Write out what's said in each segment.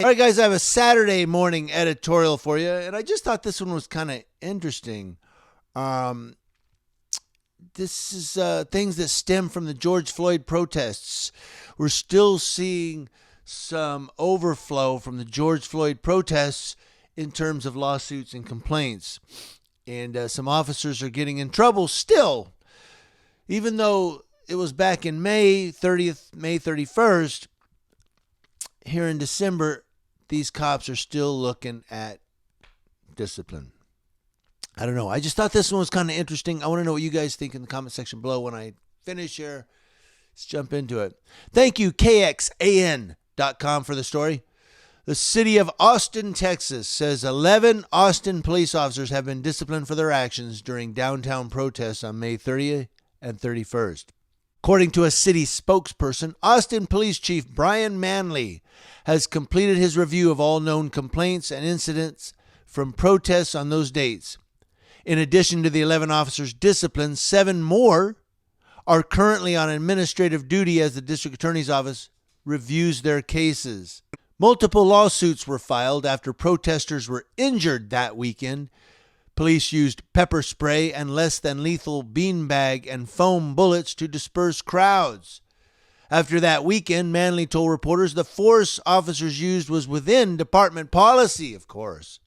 All right, guys, I have a Saturday morning editorial for you, and I just thought this one was kind of interesting. This is things that stem from the George Floyd protests. We're still seeing some overflow from the George Floyd protests in terms of lawsuits and complaints. And some officers are getting in trouble still, even though it was back in May 30th, May 31st. Here in December, these cops are still looking at discipline. I don't know. I just thought this one was kind of interesting. I want to know what you guys think in the comment section below when I finish here. Let's jump into it. Thank you, KXAN.com, for the story. The city of Austin, Texas, says 11 Austin police officers have been disciplined for their actions during downtown protests on May 30th and 31st. According to a city spokesperson, Austin Police Chief Brian Manley has completed his review of all known complaints and incidents from protests on those dates. In addition to the 11 officers disciplined, 7 more are currently on administrative duty as the district attorney's office reviews their cases. Multiple lawsuits were filed after protesters were injured that weekend. Police used pepper spray and less than lethal beanbag and foam bullets to disperse crowds. After that weekend, Manley told reporters the force officers used was within department policy, of course.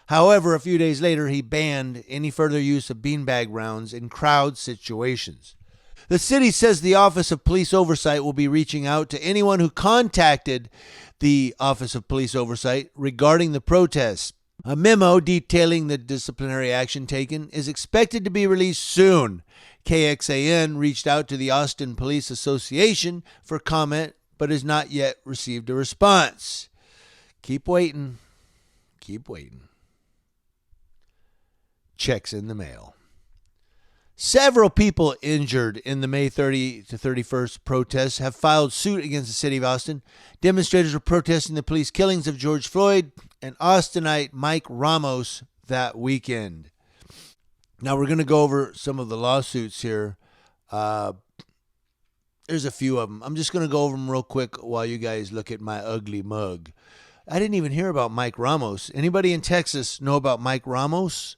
However, a few days later, he banned any further use of beanbag rounds in crowd situations. The city says the Office of Police Oversight will be reaching out to anyone who contacted the Office of Police Oversight regarding the protests. A memo detailing the disciplinary action taken is expected to be released soon. KXAN reached out to the Austin Police Association for comment, but has not yet received a response. Keep waiting. Keep waiting. Checks in the mail. Several people injured in the May 30 to 31st protests have filed suit against the city of Austin. Demonstrators were protesting the police killings of George Floyd and Austinite Mike Ramos that weekend. Now we're going to go over some of the lawsuits here. There's a few of them. I'm just going to go over them real quick while you guys look at my ugly mug. I didn't even hear about Mike Ramos. Anybody in Texas know about Mike Ramos?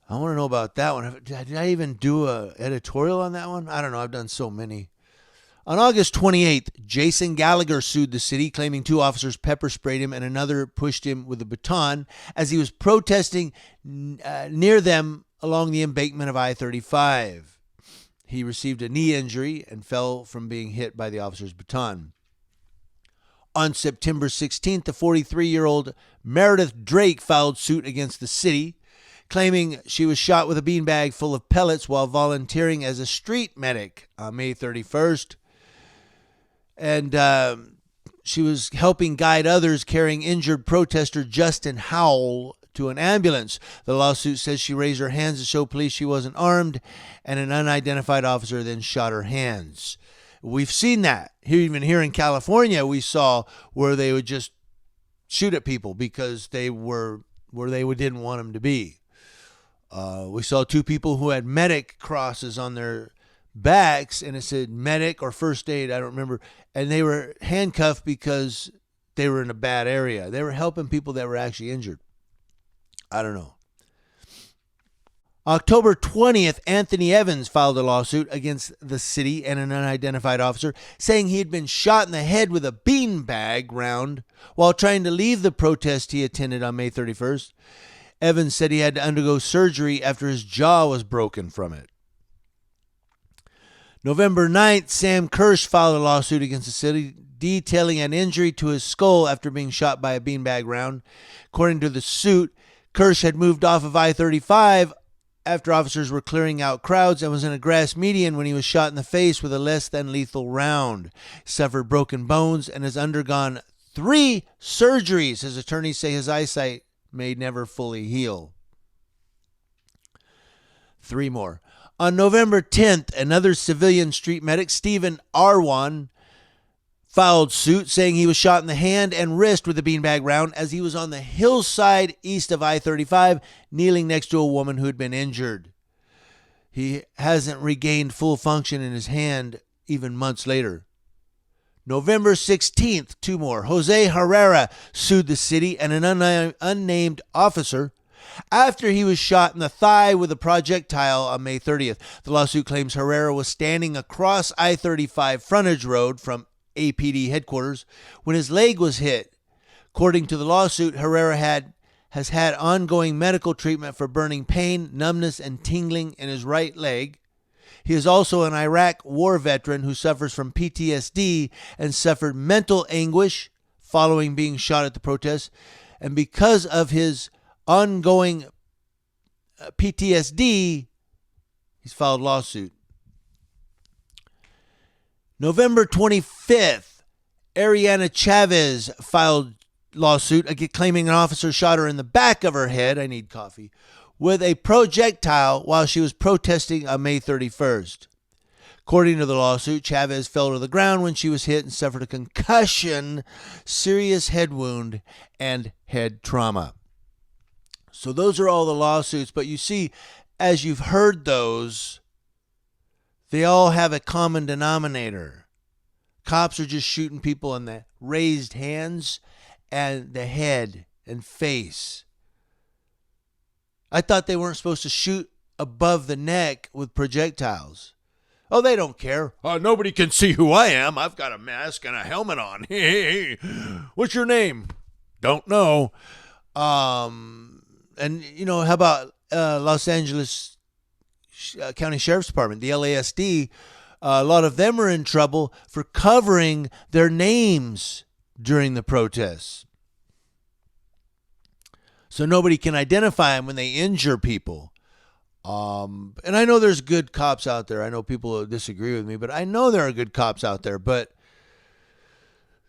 I want to know about that one. Did I even do an editorial on that one? I don't know. I've done so many. On August 28th, Jason Gallagher sued the city, claiming 2 officers pepper sprayed him and another pushed him with a baton as he was protesting near them along the embankment of I-35. He received a knee injury and fell from being hit by the officer's baton. On September 16th, the 43-year-old Meredith Drake filed suit against the city, claiming she was shot with a beanbag full of pellets while volunteering as a street medic on May 31st. And she was helping guide others carrying injured protester Justin Howell to an ambulance. The lawsuit says she raised her hands to show police she wasn't armed, and an unidentified officer then shot her hands. We've seen that. Even here in California, we saw where they would just shoot at people because they were where they didn't want them to be. We saw 2 people who had medic crosses on their backs, and it said medic or first aid, I don't remember, and they were handcuffed because they were in a bad area. They were helping people that were actually injured. I don't know. October 20th, Anthony Evans filed a lawsuit against the city and an unidentified officer, saying he had been shot in the head with a beanbag round while trying to leave the protest he attended on May 31st. Evans said he had to undergo surgery after his jaw was broken from it. November 9th, Sam Kirsch filed a lawsuit against the city, detailing an injury to his skull after being shot by a beanbag round. According to the suit, Kirsch had moved off of I-35 after officers were clearing out crowds and was in a grass median when he was shot in the face with a less than lethal round. He suffered broken bones and has undergone 3 surgeries. His attorneys say his eyesight may never fully heal. 3 more. On November 10th, another civilian street medic, Stephen Arwan, filed suit saying he was shot in the hand and wrist with a beanbag round as he was on the hillside east of I-35, kneeling next to a woman who had been injured. He hasn't regained full function in his hand even months later. November 16th, two more. Jose Herrera sued the city and an unnamed officer after he was shot in the thigh with a projectile on May 30th. The lawsuit claims Herrera was standing across I-35 frontage road from APD headquarters when his leg was hit. According to the lawsuit, Herrera has had ongoing medical treatment for burning pain, numbness, and tingling in his right leg. He is also an Iraq war veteran who suffers from PTSD and suffered mental anguish following being shot at the protest. And because of his ongoing PTSD, he's filed lawsuit. November 25th, Ariana Chavez filed lawsuit claiming an officer shot her in the back of her head. I need coffee. With a projectile while she was protesting on May 31st. According to the lawsuit, Chavez fell to the ground when she was hit and suffered a concussion, serious head wound, and head trauma. So those are all the lawsuits. But you see, as you've heard those, they all have a common denominator. Cops are just shooting people in the raised hands and the head and face. I thought they weren't supposed to shoot above the neck with projectiles. Oh, they don't care. Nobody can see who I am. I've got a mask and a helmet on. What's your name? Don't know. And, you know, how about Los Angeles County Sheriff's Department, the LASD? A lot of them are in trouble for covering their names during the protests. So nobody can identify them when they injure people. And I know there's good cops out there. I know people disagree with me, but I know there are good cops out there. But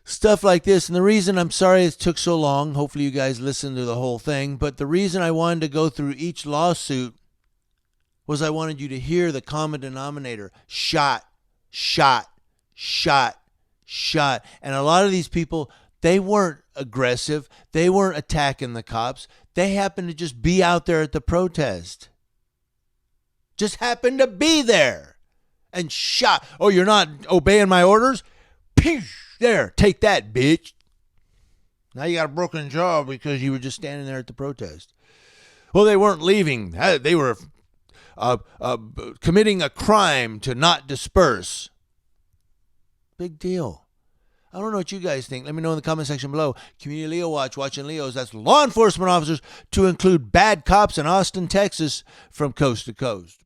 stuff like this, and the reason I'm sorry it took so long, hopefully you guys listened to the whole thing, but the reason I wanted to go through each lawsuit was I wanted you to hear the common denominator. Shot, shot, shot, shot. And a lot of these people, they weren't aggressive. They weren't attacking the cops. They happened to just be out there at the protest. Just happened to be there and shot. Oh, you're not obeying my orders? There, take that, bitch. Now you got a broken jaw because you were just standing there at the protest. Well, they weren't leaving. They were committing a crime to not disperse. Big deal. I don't know what you guys think. Let me know in the comment section below. Community Leo Watch, watching Leos. That's law enforcement officers to include bad cops in Austin, Texas, from coast to coast.